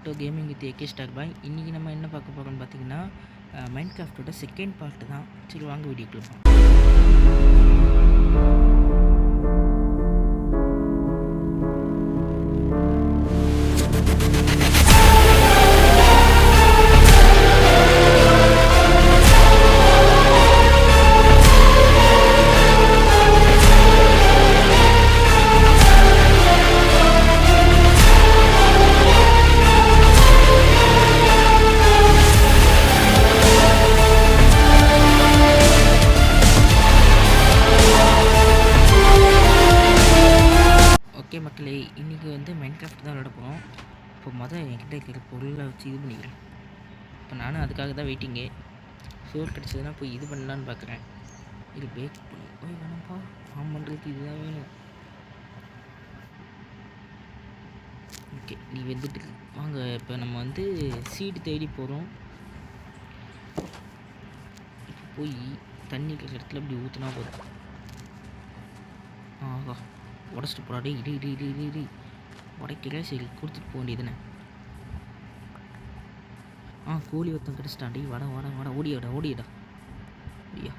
To gaming with AK stock boy. இன்றைக்கி நம்ம என்ன பார்க்க போகிறோம்னு பார்த்தீங்கன்னா மைன்கிராஃப்டோட செகண்ட் பார்ட்டு தான். சரி வாங்க வீடியோக்குள்ள போகலாம். ஓகே மக்களே, இன்றைக்கி வந்து மைன்கிராஃப்ட் தான் விளையாட போகிறோம். இப்போ என்கிட்ட இருக்கிற பொருளை வச்சு இது பண்ணிக்கிறேன். இப்போ நானும் அதுக்காக தான் வெயிட்டிங்கு. சோறு கிடச்சதுன்னா போய் இது பண்ணலான்னு பார்க்குறேன். இது பேக் பண்ணும். ஓய் வேணாம்ப்பா, ஃபார்ம் பண்ணுறதுக்கு இதுதான் வேணும். ஓகே, நீ வெந்துட்டு வாங்க. இப்போ நம்ம வந்து சீடு தேடி போகிறோம். இப்போ போய் தண்ணி இருக்கிற இடத்துல இப்படி ஊற்றினா போதும். ஆஹா, உடச்சிட்டு போடாடே. இடி உடைக்கல. சரி கொடுத்துட்டு போக வேண்டியதுன்னு. கோழி ஒருத்தன் கிடச்சிட்டாண்டி. வாடா ஓடியாடா ஐயா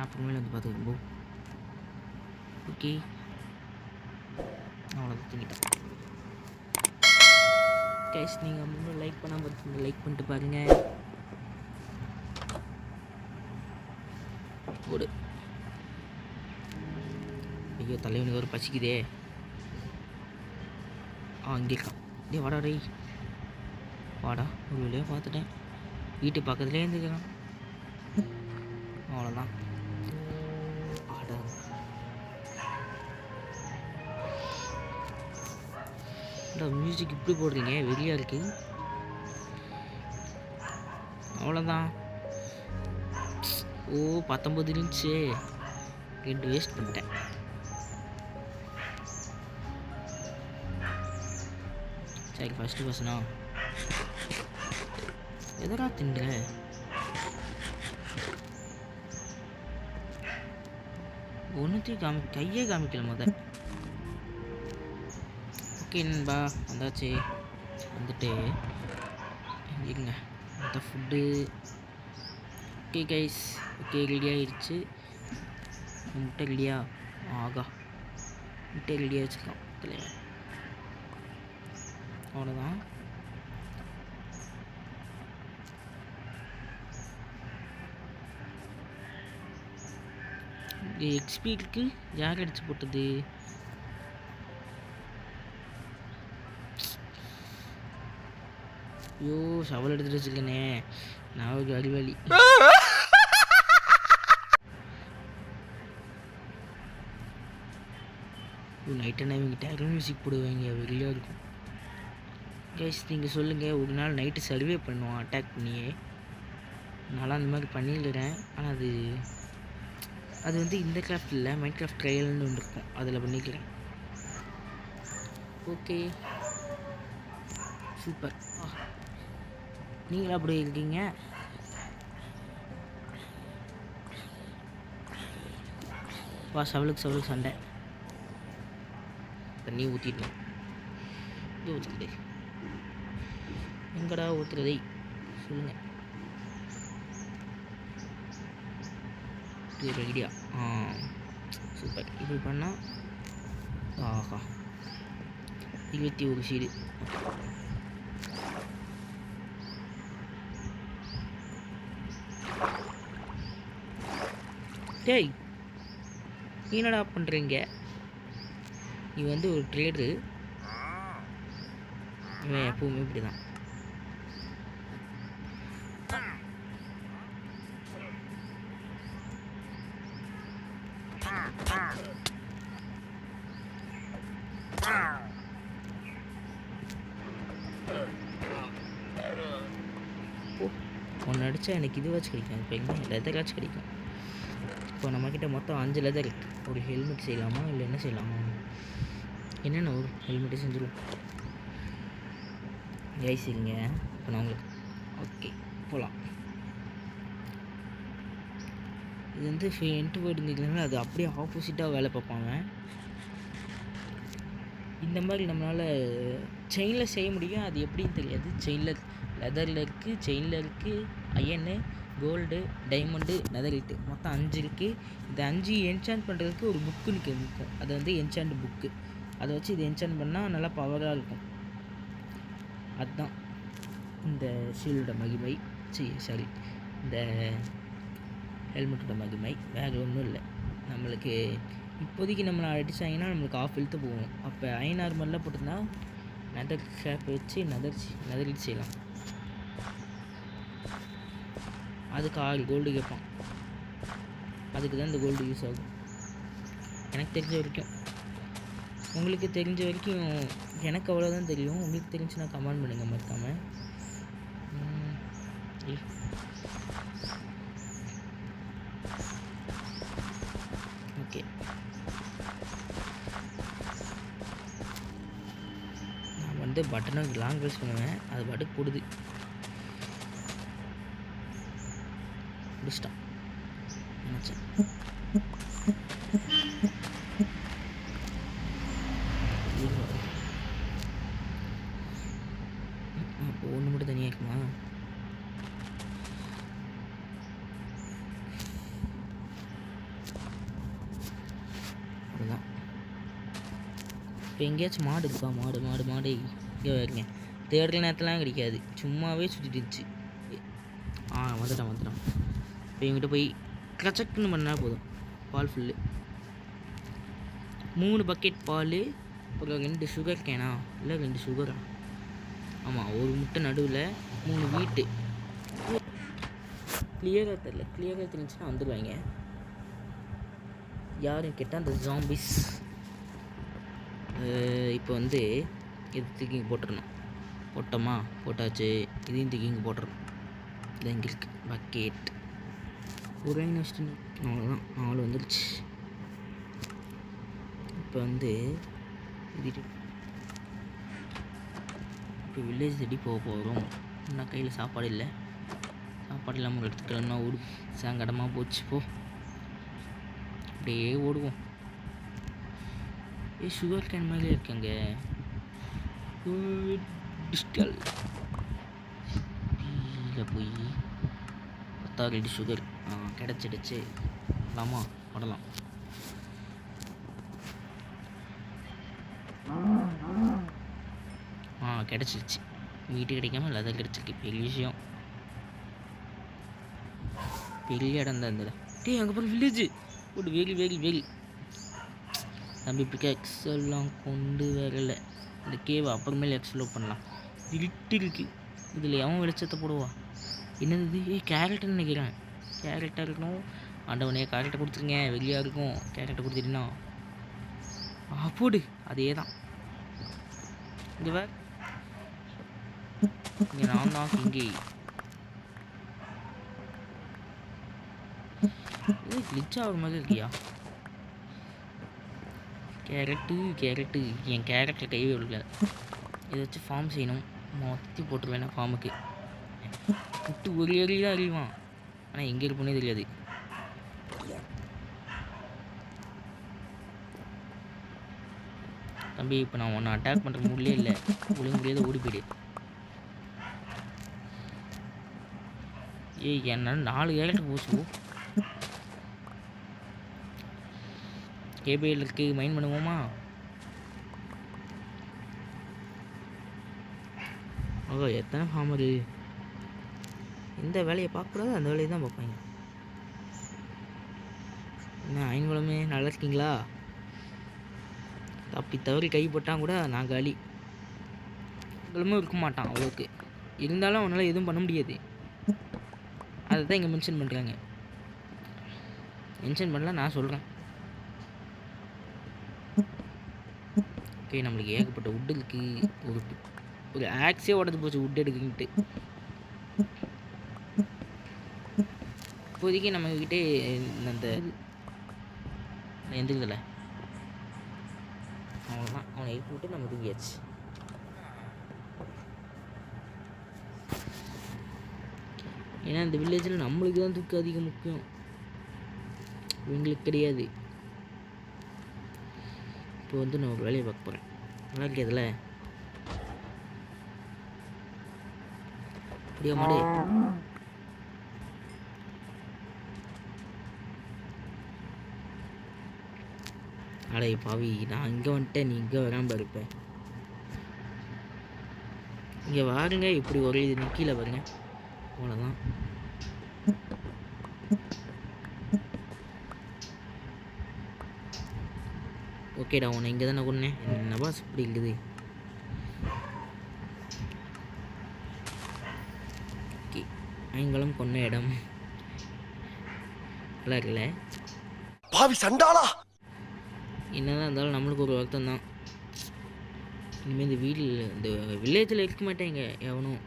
அப்புறமேல வந்து பார்த்துக்கோ. ஓகே, அவ்வளோதான், தூங்கிட்டேன். கைஸ், நீங்கள் முன்னே லைக் பண்ணாமல் பார்த்தீங்க, லைக் பண்ணிட்டு பாருங்க. ஓடு. ஐயோ தலைவனுக்கு ஒரு பசிக்குதே. இங்கே இருக்கான். வாடா டேய், வாடா. ஒரு வழியாக பார்த்துட்டேன். வீட்டு பக்கத்துலேயே இருந்துக்கிறான். அவ்வளோதான். வாடா. மியூசிக் இப்படி போடுறீங்க, வெளியாக இருக்கு. அவ்வளோதான். 19 இருந்துச்சு, 2 வேஸ்ட் பண்ணிட்டேன். சரி, ஃபஸ்ட்டு பர்சனா எதடா தின்ற? ஒன்றுத்தையும் கையே காமிக்கல முதல். ஓகே நண்பா, வந்தாச்சு. வந்துட்டு இருங்க அந்த food. Okay guys, okay ready ஆகிடுச்சு. முட்டை ரெடியா? ஆகா, முட்டை ரெடியாக வச்சுருக்கோம். தலைவன் அவ்வளோதான். எக்ஸ்பீக்கு யார் அடிச்சு போட்டது? ஐயோ, சவல் எடுத்துட்டு வச்சுருக்கேனே நான். ஒரு அறிவாளி. நைட்டு இவங்க டேரோ மியூசிக் போடுவாங்க, வெளியாக இருக்கும். கைஸ், நீங்கள் சொல்லுங்கள், ஒரு நாள் நைட்டு சர்வே பண்ணுவோம் அட்டாக் பண்ணியே. நான்லாம் அந்த மாதிரி பண்ணிடுறேன். ஆனால் அது வந்து இந்த கிராஃப்ட் இல்லை, மைன்கிராஃப்ட் ட்ரையல்னு ஒன்று இருக்கும், அதில் பண்ணிக்கிறேன். Okay, super. நீங்களா அப்படி இருக்கீங்க? சவலுக்கு சண்டை. தண்ணி ஊற்றிட்டோம். இது ஊற்றுது. எங்கடா ஊற்றுறதை சொல்லுங்கள். இது ரெடியா? சூப்பர். இப்படி பண்ணால் ஆஹா 21 சீடு. டேய், என்னடா பண்ணுறீங்க? நீ வந்து ஒரு ட்ரேடரு. இவன் எப்பவுமே இப்படி தான். ஒன்று அடித்தா எனக்கு இது வச்சு கிடைக்கும். இப்போ எங்கே லெதராச்சும் கிடைக்கும். இப்போ நம்மக்கிட்ட மொத்தம் 5 லெதர் இருக்குது. ஒரு ஹெல்மெட் செய்யலாமா இல்லை என்ன செய்யலாமா? என்னென்ன ஒரு ஹெல்மெட்டை செஞ்சுருவோம். ரைஸிங்க இப்போ நான் உங்களுக்கு. ஓகே, போகலாம். இது வந்து இன்ட்ரோவர்ட்டுங்கிறதுனால அது அப்படியே ஆப்போசிட்டாக வேலை பார்ப்பாங்க. இந்த மாதிரி நம்மளால் செயினில் செய்ய முடியும். அது எப்படின்னு தெரியாது. செயினில் லெதரில் இருக்குது, செயினில் இருக்குது, அயனு, கோல்டு, டைமண்டு, நெதரிட்டு மொத்தம் 5 இருக்குது. இந்த 5 என்சாண்ட் பண்ணுறதுக்கு ஒரு புக்கு இருக்கும். அது வந்து என்சாண்ட் புக்கு. அதை வச்சு இது என்சாண்ட் பண்ணால் நல்லா பவராக இருக்கும். அதுதான் இந்த ஷீல்டோட மகிமை. சாரி, இந்த ஹெல்மெட்டோட மகிமை. வேறு ஒன்றும் இல்லை. நம்மளுக்கு இப்போதைக்கு நம்மளை அடித்தாங்கன்னா நம்மளுக்கு ஆஃப் ஹெல்த்து போகும். அப்போ அயன் ஆர்மர்லாம் போட்டிருந்தா நெதர் ஷேப் வச்சு நெதரிட்டு செய்யலாம். அதுக்கு 6 கோல்டு கேட்பான். அதுக்கு தான் இந்த கோல்டு யூஸ் ஆகும் எனக்கு தெரிஞ்ச வரைக்கும். உங்களுக்கு தெரிஞ்ச வரைக்கும் எனக்கு அவ்வளோதான் தெரியும். உங்களுக்கு தெரிஞ்சுன்னா கமெண்ட் பண்ணுங்கள் மறக்காமல். ஓகே, நான் வந்து பட்டனை லாங் ப்ரெஸ் பண்ணுவேன். அது பாட்டுக்கு போடுது. பிடிச்சிட்டான் நினச்சேன். அப்போ ஒன்று மட்டும் தனியாக இருக்குமா? அதுதான். இப்போ எங்கேயாச்சும் மாடு இருக்கா? மாடு இங்கே வருங்க. தேடுற நேரத்துலாம் கிடைக்காது, சும்மாவே சுற்றிட்டு இருந்துச்சு. வந்துட்டான். இப்போ இவங்ககிட்ட போய் கச்சக்குன்னு பண்ணால் போதும். பால் ஃபுல்லு 3 பக்கெட் பால், ஒரு 2 சுகர் கேனா, இல்லை 2 சுகரா? ஆமாம், ஒரு முட்டை நடுவில் 3 வீட்டு. கிளியராக தெரிஞ்சுன்னா வந்துடுவாங்க. யாரும் கேட்டால் அந்த ஜாம்பிஸ். இப்போ வந்து இது தூக்கி போட்டுடணும். போட்டாச்சு. இதையும் தூக்கி இங்கே போட்டுடணும். இது இங்கே இருக்குது பக்கெட். ஒரே நெக்ஸ்ட்டு அவ்வளோதான், 4 வந்துடுச்சு. இப்போ வந்து இது இப்போ வில்லேஜ் தேடி போக போகிறோம். இன்னும் கையில் சாப்பாடு இல்லாமல் எடுத்துக்கலன்னா சங்கடமாக போச்சு. அப்படியே ஓடுவோம். சுகர் கேன் மாதிரி இருக்காங்க. டிஸ்டல் போய் 10 சுகர் கிடச்சிடுச்சு. படலாம். கிடச்சிருச்சு. வீட்டு கிடைக்காம லெதர் கிடச்சிருக்கு. பெரிய விஷயம். பெரிய இடம் தான் இருந்தது. அங்கே போகிற வில்லேஜ் ஒரு வேலி. தம்பி பிக்காக்ஸ் எல்லாம் கொண்டு வரலை. இந்த கேவை அப்புறமேலே எக்ஸ்ப்ளோர் பண்ணலாம். இருட்டு இருக்குது. இதில் எவன் வெளிச்சத்தை போடுவா? என்னது? கேரட்னு நினைக்கிறேன். கேரட்டாக இருக்கணும். ஆண்டவனே கேரட்டை கொடுத்துருங்க. வெளியாக இருக்கும். கேரட்டை கொடுத்துட்டீங்கன்னா போடு. அதே தான். இங்கே வேறு இங்கே நான் இங்கே கிளிச் ஆகிற மாதிரி இருக்கியா? கேரட்டு என் கேரட்டில் கை விடல. இதை வச்சு ஃபார்ம் செய்யணும். மொத்தி போட்டுருவேன் ஃபார்முக்கு. விட்டு ஒரு தான் அறிவான். ஆனால் எங்கே இருப்போனே தெரியாது. தம்பி, இப்போ நான் ஒன்று அட்டாக் பண்ணுற மூட்லேயே இல்லை. முடியாத ஓடி போயிடு. என்ன 4 கேரக்டர் போச்சு. கேபிஎல் இருக்கு. மைண்ட் பண்ணுவோமா? எத்தனை ஃபார்மரு இந்த வேலையை பார்க்கக்கூடாது, அந்த வேலையை தான் பார்ப்பாங்க. என்ன ஐன்குளமே நல்லா இருக்கீங்களா? தப்பி தவறி கை போட்டால் கூட நான் காலி. ஐன்குளமே இருக்க மாட்டான் அவ்வளோக்கு. இருந்தாலும் அவனால் எதுவும் பண்ண முடியாது. அதை தான் இங்கே மென்ஷன் பண்ணுறாங்க. மென்ஷன் பண்ணலாம், நான் சொல்கிறேன். ஓகே, நம்மளுக்கு ஏகப்பட்ட வுட்டு இருக்குது. ஒரு ஆக்ஸே உடஞ்சி போச்சு வுட் எடுக்குன்ட்டு. இப்போதைக்கு நம்மக்கிட்டே அந்த எந்திரதில்லை. அவ்வளோதான். அவனை எழுப்பி விட்டு நம்ம தூங்கியாச்சு. ஏன்னா இந்த வில்லேஜில் நம்மளுக்கு தான் தூக்கம் அதிகம் முக்கியம், இவங்களுக்கு கிடையாது. இப்போ வந்து நான் ஒரு வேலையை பார்க்க போகிறேன். நல்லா இருக்குதுல்ல. அப்படியே மாடு. அடே பாவி, நான் இங்கே வந்துட்டேன், நீ இங்கே வராமல் இருப்பேன். இங்கே வாருங்க, இப்படி ஒரு இது கீழே பாருங்க, அவ்வளோதான். ஓகேடா, உன்னை இங்கே தானே கொண்டேன். என்ன பாஸ் இப்படி இருக்குது. ஓகே, ஐங்கலம் கொன்ன இடம் நல்லா இருக்குல்ல. பாவி சண்டாளா. என்னதான் இருந்தாலும் நம்மளுக்கு ஒரு வருத்தம் தான். இனிமேல் இந்த வீட்டில் இந்த வில்லேஜில் இருக்க மாட்டேங்க எவனும்.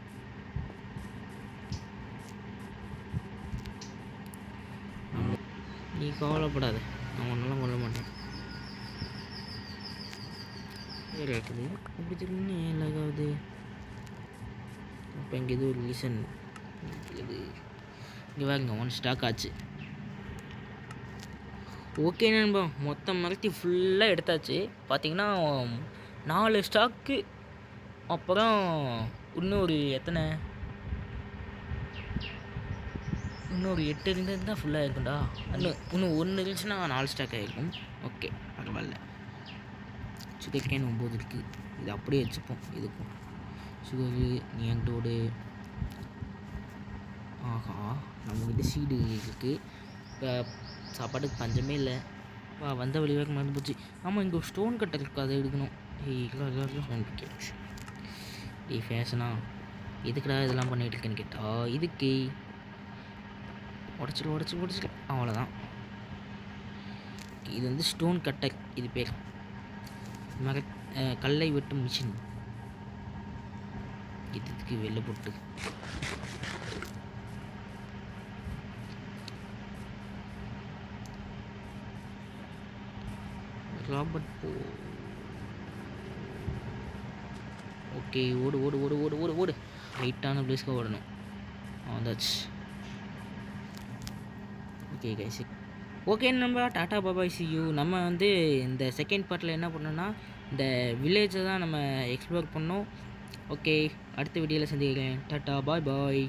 நீ கவலைப்படாத, நான் ஒன்றெல்லாம் கொல்ல மாட்டேன். வேறு இருக்குது அப்படி தெரியுன்னு ஏலாகாவது. அப்போ இங்கே எதுவும் ஒரு ரீசன் இது. இங்கே வாங்க, 1 ஸ்டாக் ஆச்சு. ஓகே நண்பா, மொத்தம் மரத்தி ஃபுல்லாக எடுத்தாச்சு. பார்த்தீங்கன்னா 4 ஸ்டாக்கு. அப்புறம் இன்னும் ஒரு எத்தனை, இன்னொரு 8 இருந்தது தான் ஃபுல்லாக இருக்கும்டா. இன்னும் 1 இருந்துச்சுன்னா 4 ஸ்டாக் ஆகிருக்கும். ஓகே, பரவாயில்ல. சுகர் கேன் 9 இருக்குது. இது அப்படியே வச்சுப்போம். இதுக்கும் சுகரு நீண்டோடு. ஆஹா, நம்மக்கிட்ட சீடு இருக்குது. இப்போ சாப்பாட்டுக்கு பஞ்சமே இல்லை. வந்த வழி வேறு மறந்து போச்சு. ஆமாம், இங்கே ஒரு ஸ்டோன் கட்டர் இருக்குது, அதை எடுக்கணும். ஃபேஷனா எதுக்குடா இதெல்லாம் பண்ணிகிட்டு இருக்கேன்னு கேட்டால் இதுக்கு உடச்சிட்டு அவ்வளோதான். இது வந்து ஸ்டோன் கட்டர், இது பேர் கல்லை வெட்டும் மிஷின். இதுக்கு வெளில போட்டு ராபர்ட் போ. ஓகே, ஓடு ஓடு ஓடு ஓடு ஓடு ஓடு ரைட்டான பிளேஸ்க்கு ஓடணும். வந்தாச்சு. ஓகே கைஸ், ஓகே நம்ம டாட்டா பாபாய் சி யூ. நம்ம வந்து இந்த செகண்ட் பார்ட்டில் என்ன பண்ணோன்னா இந்த வில்லேஜை தான் நம்ம எக்ஸ்ப்ளோர் பண்ணோம். ஓகே, அடுத்த வீடியோவில் சந்திக்கிறேன். டாட்டா பாய் பாய்.